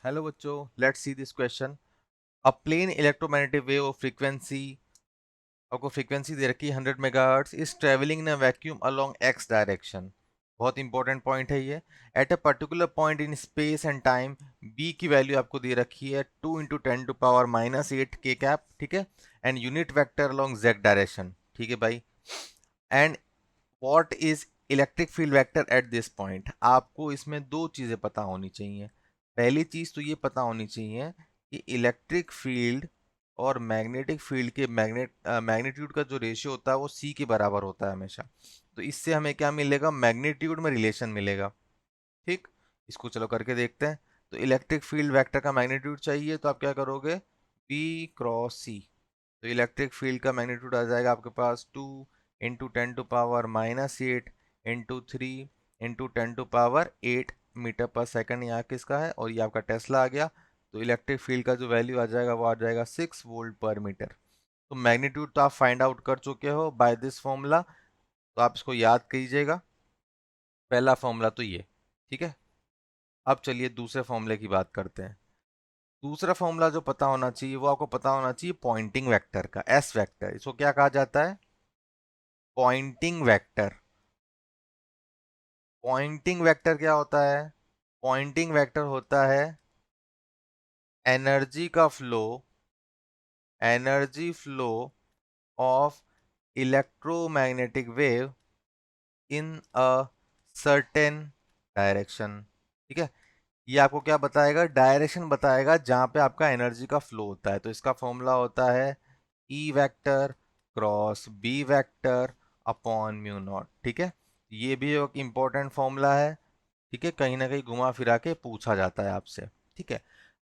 Hello बच्चों, let's see this question. A plane electromagnetic wave of frequency, आपको frequency दे रखी है 100 megahertz, is travelling in a vacuum along x direction. बहुत important point है ये। At a particular point in space and time, B की value आपको दे रखी है 2 इंटू 10⁻⁻8 के कैप, ठीक है, and unit vector along Z direction, ठीक है भाई। And what is electric field vector at this point. आपको इसमें दो चीजें पता होनी चाहिए। पहली चीज तो ये पता होनी चाहिए कि इलेक्ट्रिक फील्ड और मैग्नेटिक फील्ड के मैग्नीट्यूड का जो रेशियो होता है वो सी के बराबर होता है हमेशा। तो इससे हमें क्या मिलेगा, मैग्नीट्यूड में रिलेशन मिलेगा। ठीक, इसको चलो करके देखते हैं। तो इलेक्ट्रिक फील्ड वेक्टर का मैग्नीट्यूड चाहिए तो आप क्या करोगे, बी क्रॉस सी। तो इलेक्ट्रिक फील्ड का मैग्नीट्यूड आ जाएगा आपके पास 2 × 10⁻⁸ इंटू 3 × 10⁻8 मीटर पर सेकंड यहाँ किसका है, और ये आपका टेस्ला आ गया। तो इलेक्ट्रिक फील्ड का जो वैल्यू आ जाएगा वो आ जाएगा 6 वोल्ट पर मीटर। तो मैग्नीट्यूड तो आप फाइंड आउट कर चुके हो बाय दिस फॉर्मूला, तो आप इसको याद कीजिएगा। पहला फॉर्मूला तो ये, ठीक है। अब चलिए दूसरे फॉर्मूले की बात करते हैं। दूसरा फॉर्मूला जो पता होना चाहिए वो आपको पता होना चाहिए पॉइंटिंग वेक्टर का, एस वेक्टर। इसको क्या कहा जाता है, पॉइंटिंग वेक्टर। पॉइंटिंग वेक्टर क्या होता है, पॉइंटिंग वेक्टर होता है एनर्जी का flow, energy flow of electromagnetic wave in a certain direction, ठीक है। ये आपको क्या बताएगा, डायरेक्शन बताएगा जहां पे आपका एनर्जी का फ्लो होता है। तो इसका फॉर्मूला होता है E vector cross B vector upon mu naught, ठीक है। ये भी एक इंपॉर्टेंट फॉर्मूला है, ठीक है, कहीं ना कहीं घुमा फिरा के पूछा जाता है आपसे, ठीक है।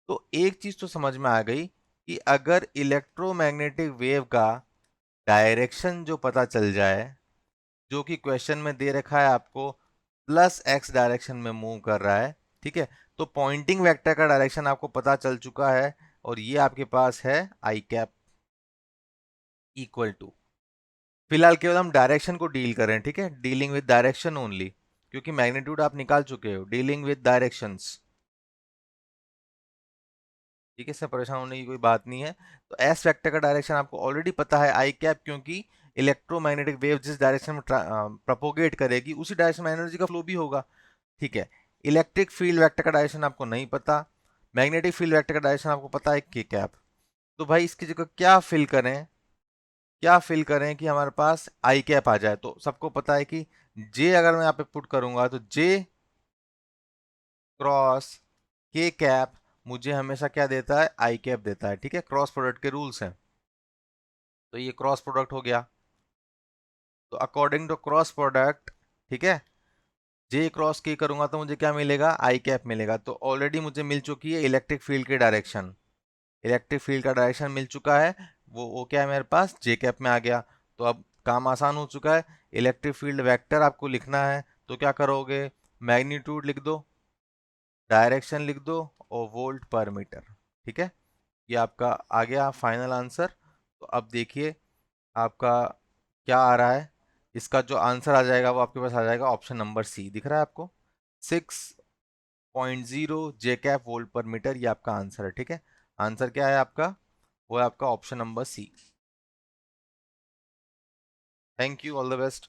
तो एक चीज तो समझ में आ गई कि अगर इलेक्ट्रोमैग्नेटिक वेव का डायरेक्शन जो पता चल जाए, जो कि क्वेश्चन में दे रखा है आपको प्लस एक्स डायरेक्शन में मूव कर रहा है, ठीक है, तो पॉइंटिंग वेक्टर का डायरेक्शन आपको पता चल चुका है, और ये आपके पास है आई कैप इक्वल टू। फिलहाल केवल हम डायरेक्शन को डील करें, ठीक है, डीलिंग विद डायरेक्शन ओनली, क्योंकि मैग्नीट्यूड आप निकाल चुके हो, डीलिंग विद डायरेक्शंस, ठीक है, इससे परेशान होने की कोई बात नहीं है। तो एस वेक्टर का डायरेक्शन आपको ऑलरेडी पता है आई कैप, क्योंकि इलेक्ट्रोमैग्नेटिक वेव जिस डायरेक्शन में प्रोपोगेट करेगी उसी डायरेक्शन में एनर्जी का फ्लो भी होगा, ठीक है। इलेक्ट्रिक फील्ड वेक्टर का डायरेक्शन आपको नहीं पता, मैग्नेटिक फील्ड वेक्टर का डायरेक्शन आपको पता है के कैप। तो भाई इसकी जगह क्या फिल करें, क्या फिल करें कि हमारे पास आई कैप आ जाए। तो सबको पता है कि जे अगर मैं यहाँ पे पुट करूंगा तो जे क्रॉस के कैप मुझे हमेशा क्या देता है, आई कैप देता है, ठीक है। क्रॉस प्रोडक्ट के रूल्स हैं, तो ये क्रॉस प्रोडक्ट हो गया। तो अकॉर्डिंग टू क्रॉस प्रोडक्ट, ठीक है, जे क्रॉस के करूंगा तो मुझे क्या मिलेगा, आई कैप मिलेगा। तो ऑलरेडी मुझे मिल चुकी है इलेक्ट्रिक फील्ड की डायरेक्शन, इलेक्ट्रिक फील्ड का डायरेक्शन मिल चुका है, वो क्या है मेरे पास, जे कैप में आ गया। तो अब काम आसान हो चुका है। इलेक्ट्रिक फील्ड वेक्टर आपको लिखना है तो क्या करोगे, मैग्नीट्यूड लिख दो, डायरेक्शन लिख दो, और वोल्ट पर मीटर, ठीक है। ये आपका आ गया फाइनल आंसर। तो अब देखिए आपका क्या आ रहा है। इसका जो आंसर आ जाएगा वो आपके पास आ जाएगा ऑप्शन नंबर सी, दिख रहा है आपको, 6.0 जे कैप वोल्ट पर मीटर, ये आपका आंसर है, ठीक है। आंसर क्या है आपका, वो है आपका option number C. Thank you, all the best.